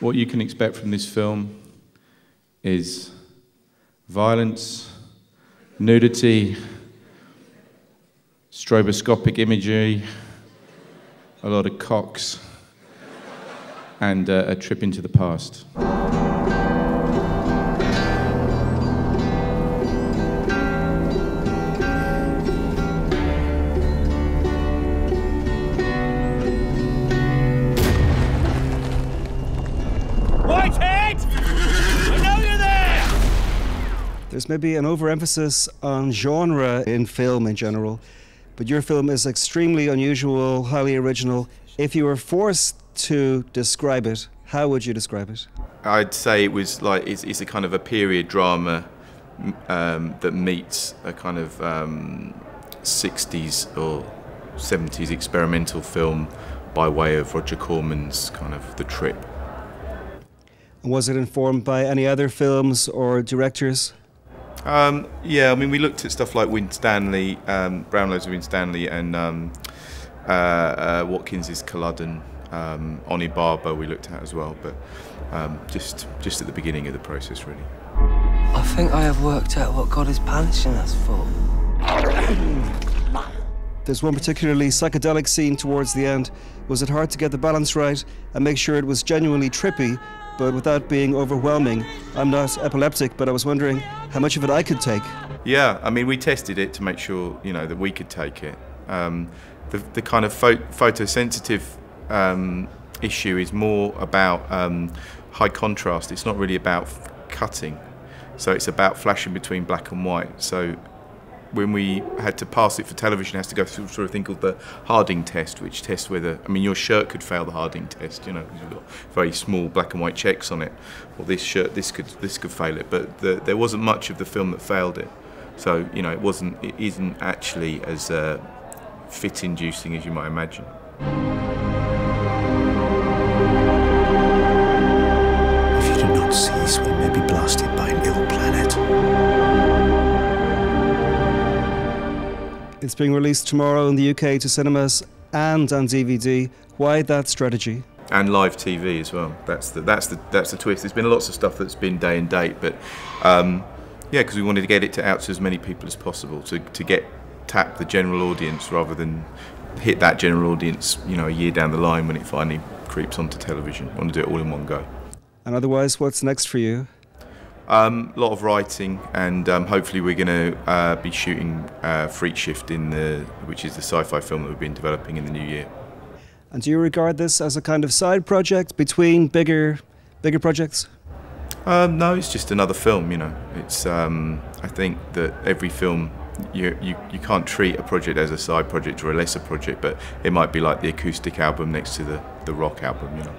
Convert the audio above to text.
What you can expect from this film is violence, nudity, stroboscopic imagery, a lot of cocks, and a trip into the past. There's maybe an overemphasis on genre in film in general, but your film is extremely unusual, highly original. If you were forced to describe it, how would you describe it? I'd say it was like it's a kind of a period drama that meets a kind of 60s or 70s experimental film by way of Roger Corman's kind of The Trip. And was it informed by any other films or directors? Yeah, I mean, we looked at stuff like Winstanley, Brownlow's Winstanley, and Watkins's Culloden, Oni Barber we looked at as well, but just at the beginning of the process, really. I think I have worked out what God is punishing us for. There's one particularly psychedelic scene towards the end. Was it hard to get the balance right and make sure it was genuinely trippy, but without being overwhelming? I'm not epileptic, but I was wondering how much of it I could take. Yeah, I mean, we tested it to make sure, you know, that we could take it. The kind of photosensitive issue is more about high contrast. It's not really about cutting, so it's about flashing between black and white. So when we had to pass it for television, it has to go through sort of thing called the Harding test, which tests whether, I mean, your shirt could fail the Harding test, you know, because you've got very small black and white checks on it. Or this shirt, this could fail it, but there wasn't much of the film that failed it. So, you know, it isn't actually as fit-inducing as you might imagine. If you do not cease, we may be blasted by an ill planet. It's being released tomorrow in the UK to cinemas and on DVD. Why that strategy? And live TV as well. That's the twist. There's been lots of stuff that's been day and date, but yeah, because we wanted to get it out to as many people as possible to tap the general audience rather than hit that general audience, you know, a year down the line when it finally creeps onto television. I want to do it all in one go. And otherwise, what's next for you? A lot of writing, and hopefully we're going to be shooting Freak Shift, which is the sci-fi film that we've been developing in the new year. And do you regard this as a kind of side project between bigger projects? No, it's just another film, you know. It's I think that every film, you can't treat a project as a side project or a lesser project, but it might be like the acoustic album next to the rock album, you know.